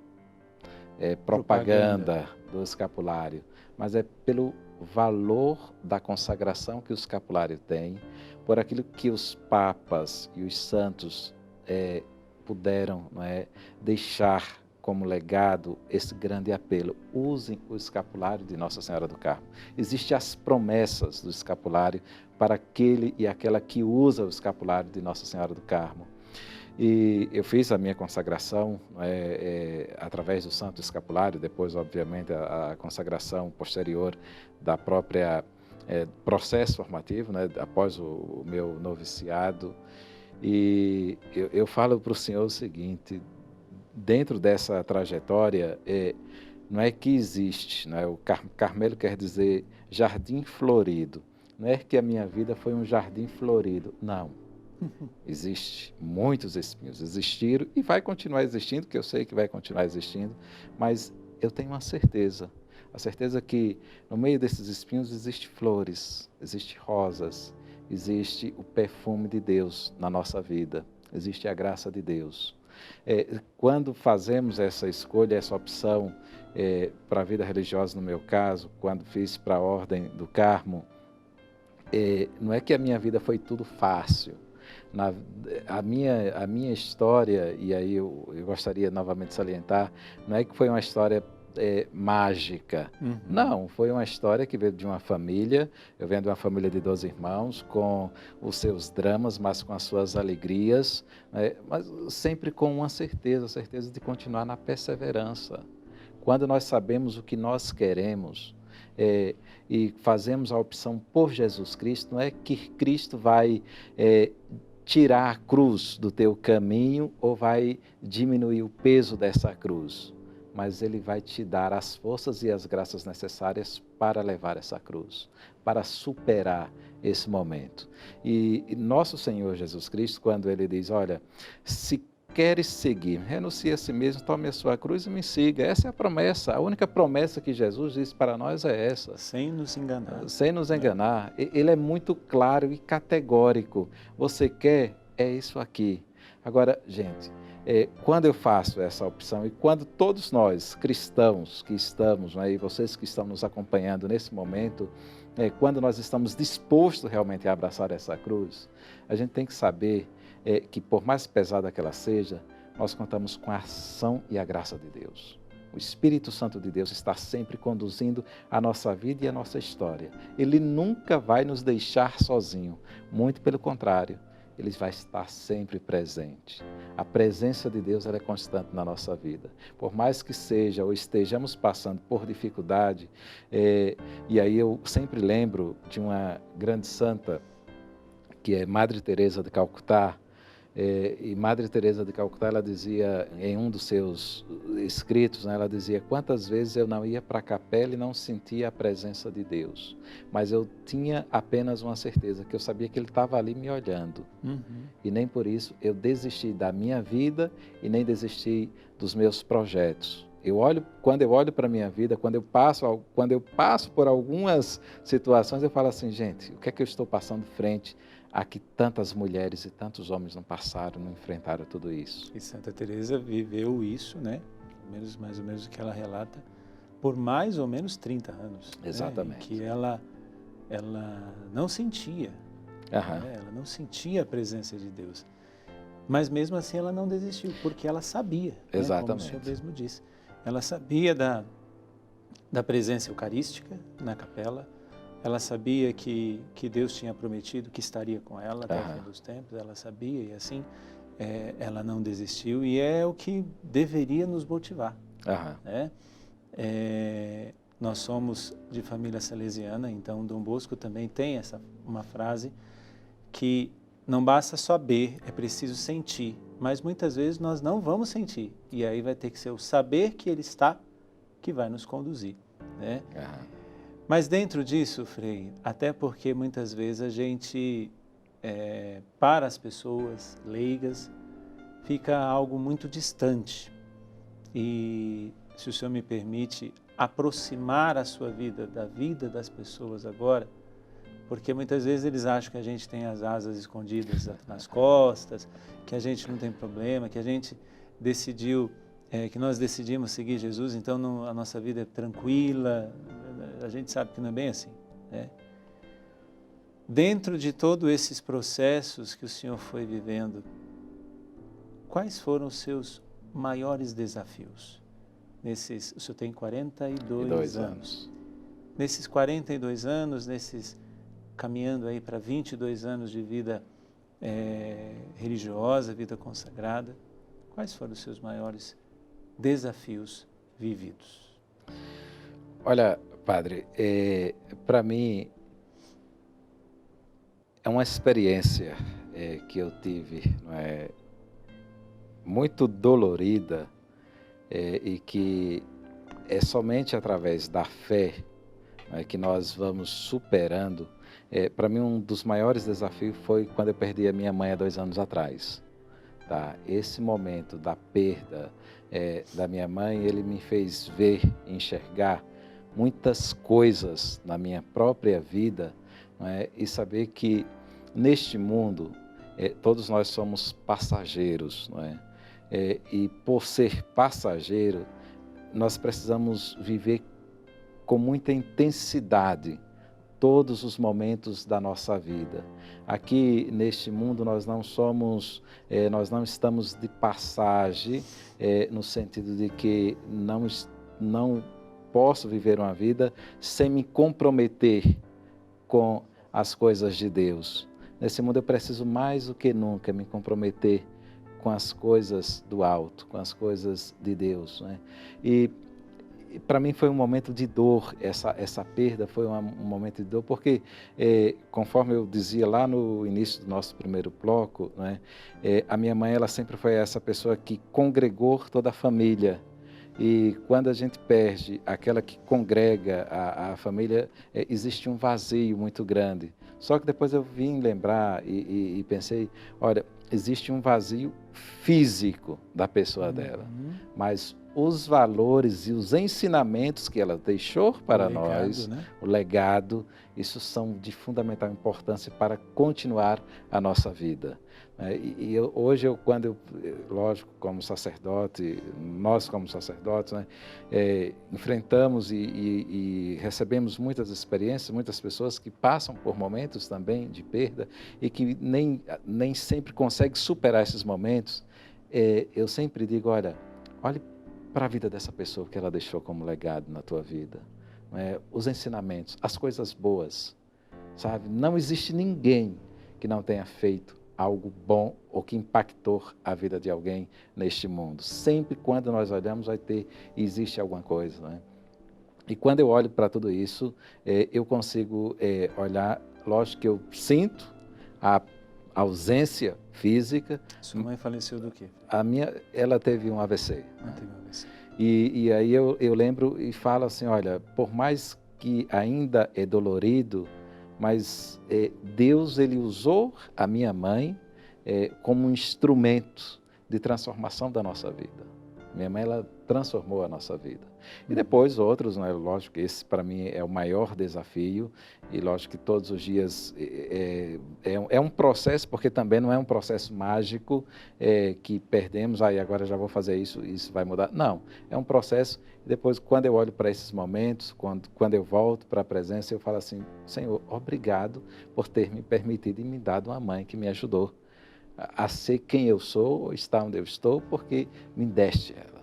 propaganda do escapulário, mas é pelo valor da consagração que o escapulário tem, por aquilo que os papas e os santos puderam, não é, deixar como legado esse grande apelo. Usem o escapulário de Nossa Senhora do Carmo. Existem as promessas do escapulário para aquele e aquela que usa o escapulário de Nossa Senhora do Carmo. E eu fiz a minha consagração através do Santo Escapulário, depois, obviamente, a consagração posterior da própria processo formativo, né, após o meu noviciado. E eu falo para o senhor o seguinte: dentro dessa trajetória, não é que existe, não é? O Carmelo quer dizer jardim florido. Não é que a minha vida foi um jardim florido, não. Existe muitos espinhos, existiram e vai continuar existindo, que eu sei que vai continuar existindo, mas eu tenho uma certeza, a certeza que no meio desses espinhos existe flores, existe rosas, existe o perfume de Deus na nossa vida, existe a graça de Deus. Quando fazemos essa escolha, essa opção para a vida religiosa, no meu caso, quando fiz para a Ordem do Carmo, não é que a minha vida foi tudo fácil. A minha história, e aí eu gostaria novamente de salientar, não é que foi uma história mágica.
Uhum.
Não, foi uma história que veio de uma família, eu venho de uma família de 12 irmãos, com os seus dramas, mas com as suas alegrias, mas sempre com uma certeza, a certeza de continuar na perseverança. Quando nós sabemos o que nós queremos, e fazemos a opção por Jesus Cristo, não é que Cristo vai tirar a cruz do teu caminho ou vai diminuir o peso dessa cruz, mas Ele vai te dar as forças e as graças necessárias para levar essa cruz, para superar esse momento. E nosso Senhor Jesus Cristo, quando Ele diz, olha, se queres seguir, renuncie a si mesmo, tome a sua cruz e me siga. Essa é a promessa, a única promessa que Jesus disse para nós é essa.
Sem nos enganar.
Sem nos enganar. Ele é muito claro e categórico. Você quer? É isso aqui. Agora, gente, quando eu faço essa opção e quando todos nós, cristãos que estamos, e vocês que estão nos acompanhando nesse momento, quando nós estamos dispostos realmente a abraçar essa cruz, a gente tem que saber que por mais pesada que ela seja, nós contamos com a ação e a graça de Deus. O Espírito Santo de Deus está sempre conduzindo a nossa vida e a nossa história. Ele nunca vai nos deixar sozinho, muito pelo contrário, Ele vai estar sempre presente. A presença de Deus ela é constante na nossa vida. Por mais que seja ou estejamos passando por dificuldade, e aí eu sempre lembro de uma grande santa, que é Madre Teresa de Calcutá. E Madre Teresa de Calcutá, ela dizia em um dos seus escritos, ela dizia: quantas vezes eu não ia para a capela e não sentia a presença de Deus, mas eu tinha apenas uma certeza, que eu sabia que Ele estava ali me olhando.
Uhum.
E nem por isso eu desisti da minha vida e nem desisti dos meus projetos. Quando eu olho para a minha vida, quando eu passo por algumas situações, eu falo assim, gente, o que é que eu estou passando frente a que tantas mulheres e tantos homens não passaram, não enfrentaram tudo isso?
E Santa Teresa viveu isso, né? Mais ou menos o que ela relata, por mais ou menos 30 anos.
Exatamente.
Né? Que ela não sentia, né? Ela não sentia a presença de Deus. Mas mesmo assim ela não desistiu, porque ela sabia,
exatamente,
né? Como o senhor mesmo disse. Ela sabia da presença eucarística na capela, ela sabia que Deus tinha prometido que estaria com ela até o fim dos tempos, ela sabia e assim ela não desistiu e é o que deveria nos motivar. Né? Nós somos de família salesiana, então Dom Bosco também tem uma frase que não basta saber, é preciso sentir. Mas muitas vezes nós não vamos sentir. E aí vai ter que ser o saber que Ele está que vai nos conduzir, né? Mas dentro disso, Frei, até porque muitas vezes a gente, para as pessoas leigas, fica algo muito distante. E, se o Senhor me permite, aproximar a sua vida da vida das pessoas agora, porque muitas vezes eles acham que a gente tem as asas escondidas nas costas, que a gente não tem problema, que a gente decidiu, que nós decidimos seguir Jesus, então a nossa vida é tranquila. A gente sabe que não é bem assim, né? Dentro de todos esses processos que o Senhor foi vivendo, quais foram os seus maiores desafios? O senhor tem 42 anos. Nesses 42 anos, caminhando aí para 22 anos de vida religiosa, vida consagrada, quais foram os seus maiores desafios vividos?
Olha, Padre, para mim é uma experiência que eu tive, não é, muito dolorida, e que é somente através da fé, né, que nós vamos superando. Para mim, um dos maiores desafios foi quando eu perdi a minha mãe há 2 anos atrás. Tá? Esse momento da perda da minha mãe, ele me fez ver, enxergar muitas coisas na minha própria vida, né, e saber que neste mundo todos nós somos passageiros, não é? E por ser passageiro, nós precisamos viver com muita intensidade todos os momentos da nossa vida. Aqui neste mundo nós não estamos de passagem, no sentido de que não posso viver uma vida sem me comprometer com as coisas de Deus. Nesse mundo eu preciso mais do que nunca me comprometer com as coisas do alto, com as coisas de Deus, né? E para mim foi um momento de dor, essa perda foi um momento de dor, porque conforme eu dizia lá no início do nosso primeiro bloco, né, a minha mãe ela sempre foi essa pessoa que congregou toda a família. E quando a gente perde aquela que congrega a família, existe um vazio muito grande. Só que depois eu vim lembrar e pensei, olha, existe um vazio físico da pessoa dela, mas os valores e os ensinamentos que ela deixou para nós, né? O legado, isso são de fundamental importância para continuar a nossa vida. Hoje, lógico, como sacerdote, nós como sacerdotes, né, enfrentamos e recebemos muitas experiências, muitas pessoas que passam por momentos também de perda e que nem sempre conseguem superar esses momentos. Eu sempre digo, olhe para a vida dessa pessoa que ela deixou como legado na tua vida, os ensinamentos, as coisas boas, sabe? Não existe ninguém que não tenha feito algo bom ou que impactou a vida de alguém neste mundo. Sempre quando nós olhamos existe alguma coisa, né? E quando eu olho para tudo isso, eu consigo olhar, lógico que eu sinto a ausência física.
Sua mãe faleceu do quê?
Ela teve um AVC.
Teve um AVC.
E aí eu lembro e falo assim, olha, por mais que ainda é dolorido, mas Deus ele usou a minha mãe como um instrumento de transformação da nossa vida. Minha mãe ela transformou a nossa vida. E depois outros, né? Lógico que esse para mim é o maior desafio e lógico que todos os dias é um processo, porque também não é um processo mágico que perdemos, agora já vou fazer isso vai mudar. Não, é um processo. Depois, quando eu olho para esses momentos, quando eu volto para a presença, eu falo assim, Senhor, obrigado por ter me permitido e me dado uma mãe que me ajudou a ser quem eu sou, estar onde eu estou, porque me deste ela.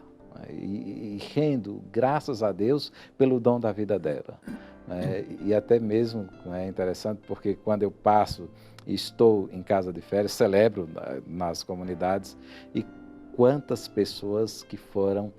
E rendo graças a Deus pelo dom da vida dela. E até mesmo é interessante porque quando eu passo e estou em casa de férias, celebro nas comunidades e quantas pessoas que foram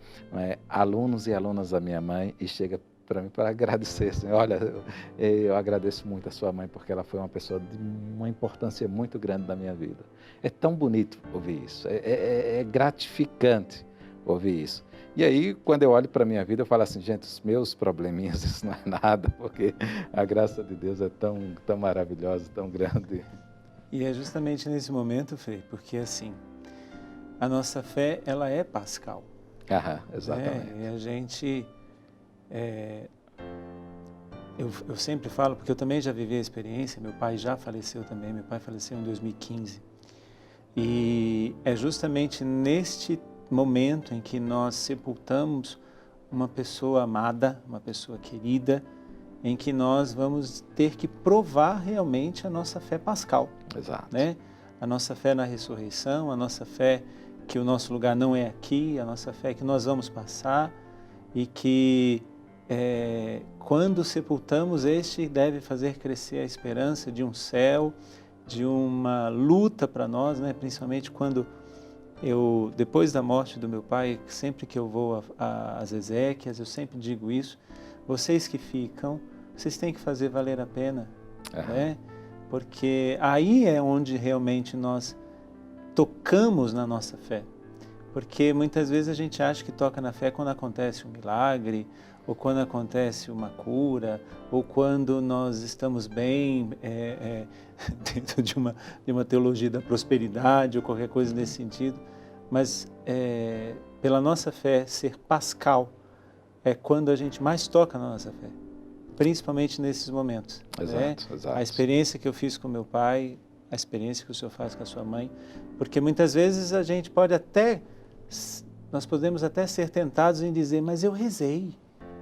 alunos e alunas da minha mãe e chega para mim para agradecer. Assim, olha, eu agradeço muito a sua mãe, porque ela foi uma pessoa de uma importância muito grande na minha vida. É tão bonito ouvir isso, é gratificante ouvir isso. E aí, quando eu olho para a minha vida, eu falo assim, gente, os meus probleminhas, isso não é nada, porque a graça de Deus é tão maravilhosa, tão grande.
E é justamente nesse momento, Frei, porque assim, a nossa fé, ela é pascal.
Exatamente.
E a gente, eu sempre falo, porque eu também já vivi a experiência, meu pai já faleceu também, meu pai faleceu em 2015. E é justamente neste momento em que nós sepultamos uma pessoa amada, uma pessoa querida, em que nós vamos ter que provar realmente a nossa fé pascal.
Exato.
Né? A nossa fé na ressurreição, a nossa fé que o nosso lugar não é aqui, a nossa fé que nós vamos passar e que quando sepultamos este deve fazer crescer a esperança de um céu, de uma luta para nós, né? Principalmente quando depois da morte do meu pai, sempre que eu vou às exéquias, eu sempre digo isso, vocês que ficam, vocês têm que fazer valer a pena, né? Porque aí é onde realmente nós tocamos na nossa fé. Porque muitas vezes a gente acha que toca na fé quando acontece um milagre, ou quando acontece uma cura, ou quando nós estamos bem dentro de uma teologia da prosperidade, ou qualquer coisa nesse sentido. Mas pela nossa fé ser pascal, é quando a gente mais toca na nossa fé, principalmente nesses momentos.
Exato, exato.
A experiência que eu fiz com meu pai, a experiência que o senhor faz com a sua mãe, porque muitas vezes a gente nós podemos até ser tentados em dizer, mas eu rezei,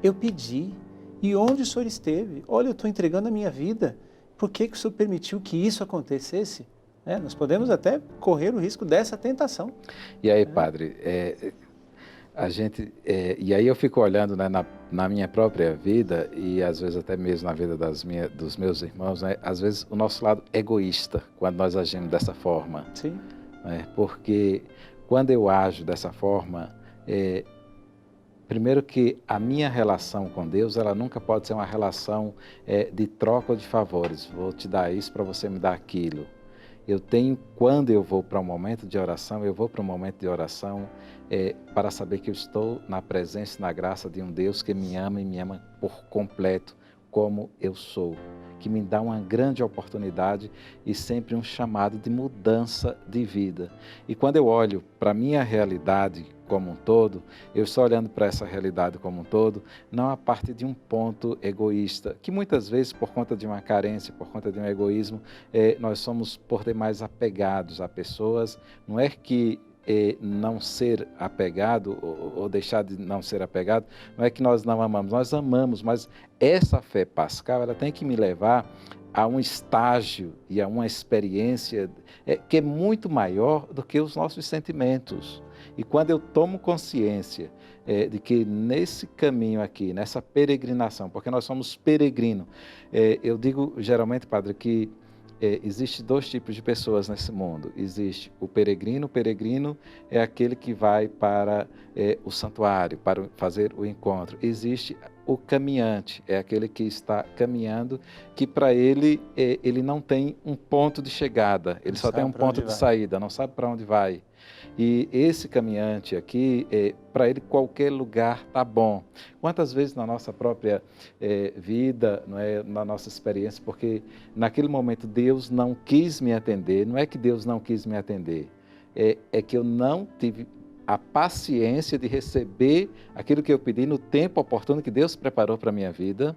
eu pedi, e onde o senhor esteve? Olha, eu estou entregando a minha vida, por que o senhor permitiu que isso acontecesse? Nós podemos até correr o risco dessa tentação.
E aí, padre, e aí eu fico olhando, né, na minha própria vida e às vezes até mesmo na vida dos meus irmãos, né, às vezes o nosso lado egoísta quando nós agimos dessa forma.
Sim.
Né, porque quando eu ajo dessa forma, primeiro que a minha relação com Deus, ela nunca pode ser uma relação de troca de favores. Vou te dar isso para você me dar aquilo. Quando eu vou para um momento de oração, para saber que eu estou na presença e na graça de um Deus que me ama e me ama por completo, como eu sou, que me dá uma grande oportunidade e sempre um chamado de mudança de vida. E quando eu olho para a minha realidade como um todo, eu estou olhando para essa realidade como um todo, não a partir de um ponto egoísta, que muitas vezes, por conta de uma carência, por conta de um egoísmo, nós somos por demais apegados a pessoas. Não é que não ser apegado ou deixar de não ser apegado, não é que nós não amamos, nós amamos, mas essa fé pascal, ela tem que me levar a um estágio e a uma experiência que é muito maior do que os nossos sentimentos. E quando eu tomo consciência de que nesse caminho aqui, nessa peregrinação, porque nós somos peregrinos, eu digo geralmente, padre, que existe dois tipos de pessoas nesse mundo. Existe o peregrino é aquele que vai para o santuário, para fazer o encontro. Existe o caminhante, é aquele que está caminhando, que para ele não tem um ponto de chegada, ele só tem um ponto de saída, não sabe para onde vai. E esse caminhante aqui, para ele qualquer lugar está bom. Quantas vezes na nossa própria vida, não é, na nossa experiência, porque naquele momento Deus não quis me atender, não é que Deus não quis me atender, é que eu não tive a paciência de receber aquilo que eu pedi no tempo oportuno que Deus preparou para a minha vida.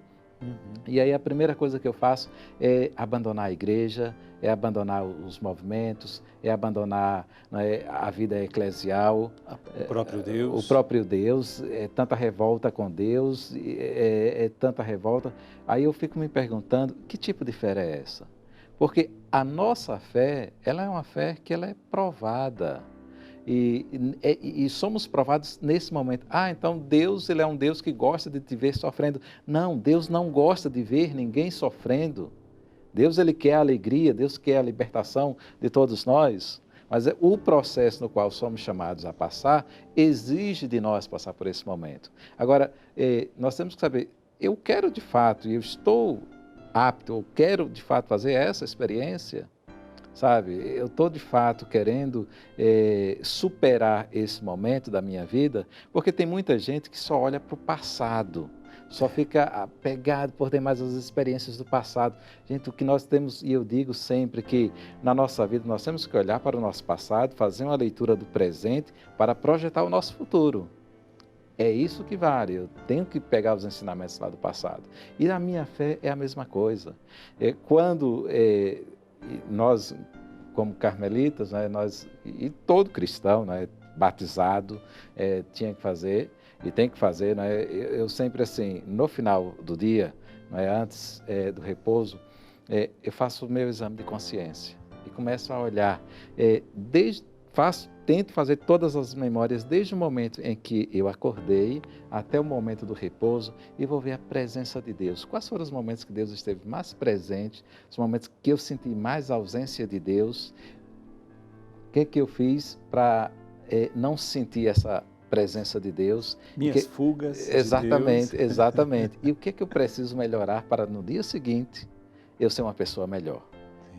E aí a primeira coisa que eu faço é abandonar a igreja, é abandonar os movimentos, é abandonar, né, a vida eclesial.
O próprio Deus.
O próprio Deus, tanta revolta com Deus, tanta revolta. Aí eu fico me perguntando, que tipo de fé é essa? Porque a nossa fé, ela é uma fé que ela é provada. E somos provados nesse momento. Então Deus, ele é um Deus que gosta de te ver sofrendo. Não, Deus não gosta de ver ninguém sofrendo. Deus, ele quer a alegria, Deus quer a libertação de todos nós. Mas o processo no qual somos chamados a passar exige de nós passar por esse momento. Agora, nós temos que saber, eu quero de fato, e eu estou apto, eu quero de fato fazer essa experiência, sabe? Eu estou de fato querendo superar esse momento da minha vida, porque tem muita gente que só olha para o passado, só fica apegado por ter mais as experiências do passado. Gente, o que nós temos, e eu digo sempre que na nossa vida nós temos que olhar para o nosso passado, fazer uma leitura do presente para projetar o nosso futuro. É isso que vale, eu tenho que pegar os ensinamentos lá do passado. E na minha fé é a mesma coisa. Quando nós, como carmelitas, né, e todo cristão, né, batizado, tinha que fazer, e tem que fazer, né, eu sempre assim, no final do dia, né, antes do repouso, eu faço o meu exame de consciência e começo a olhar, tento fazer todas as memórias desde o momento em que eu acordei até o momento do repouso e vou ver a presença de Deus. Quais foram os momentos que Deus esteve mais presente, os momentos que eu senti mais ausência de Deus? O que eu fiz para não sentir essa presença de Deus?
Minhas fugas
exatamente,
de Deus.
Exatamente. E o que eu preciso melhorar para no dia seguinte eu ser uma pessoa melhor?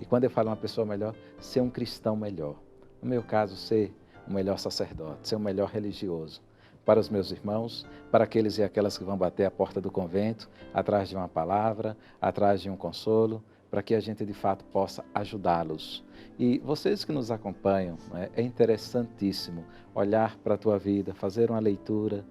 E quando eu falo uma pessoa melhor, ser um cristão melhor. No meu caso, ser um melhor sacerdote, ser um melhor religioso. Para os meus irmãos, para aqueles e aquelas que vão bater a porta do convento, atrás de uma palavra, atrás de um consolo, para que a gente de fato possa ajudá-los. E vocês que nos acompanham, né, é interessantíssimo olhar para a tua vida, fazer uma leitura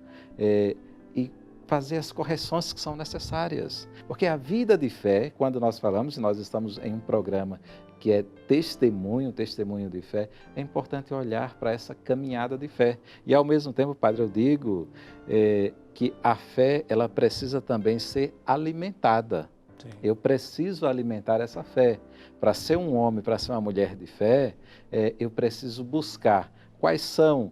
e fazer as correções que são necessárias. Porque a vida de fé, quando nós falamos, e nós estamos em um programa que é testemunho de fé, é importante olhar para essa caminhada de fé. E ao mesmo tempo, Padre, eu digo que a fé, ela precisa também ser alimentada. Sim. Eu preciso alimentar essa fé. Para ser um homem, para ser uma mulher de fé, eu preciso buscar quais são,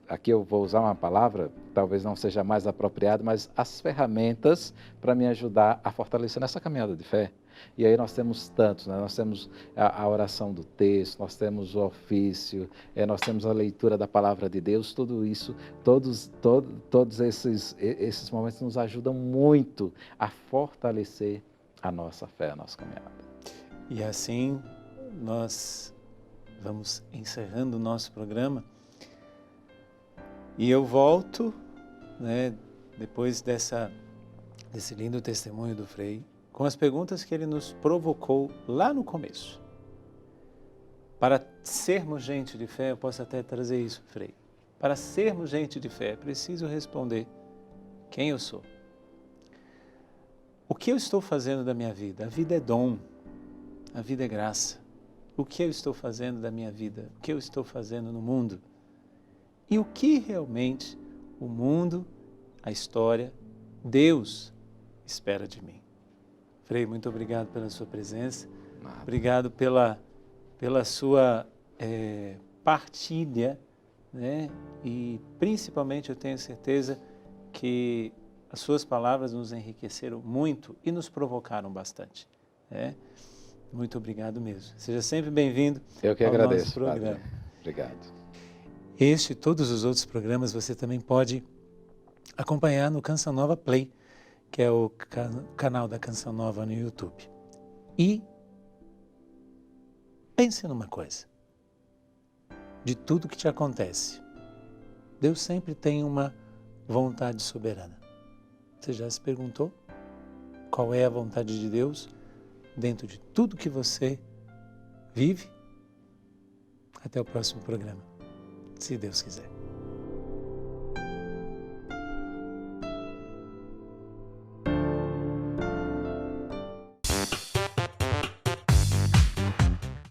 aqui eu vou usar uma palavra, talvez não seja mais apropriada, mas as ferramentas para me ajudar a fortalecer nessa caminhada de fé. E aí nós temos tantos, né? Nós temos a oração do texto, nós temos o ofício, nós temos a leitura da palavra de Deus, tudo isso, todos esses momentos nos ajudam muito a fortalecer a nossa fé, a nossa caminhada.
E assim nós vamos encerrando o nosso programa e eu volto, né, depois desse lindo testemunho do Frei, com as perguntas que ele nos provocou lá no começo. Para sermos gente de fé, eu posso até trazer isso, Frei. Para sermos gente de fé, é preciso responder quem eu sou. O que eu estou fazendo da minha vida? A vida é dom, a vida é graça. O que eu estou fazendo da minha vida? O que eu estou fazendo no mundo? E o que realmente o mundo, a história, Deus espera de mim? Frei, muito obrigado pela sua presença, obrigado pela sua partilha, né? E principalmente eu tenho certeza que as suas palavras nos enriqueceram muito e nos provocaram bastante, né? Muito obrigado mesmo. Seja sempre bem-vindo.
Eu que agradeço,
nosso programa.
Padre. Obrigado.
Este e todos os outros programas você também pode acompanhar no Canção Nova Play, que é o canal da Canção Nova no YouTube. E pense numa coisa, de tudo que te acontece, Deus sempre tem uma vontade soberana. Você já se perguntou qual é a vontade de Deus dentro de tudo que você vive? Até o próximo programa, se Deus quiser.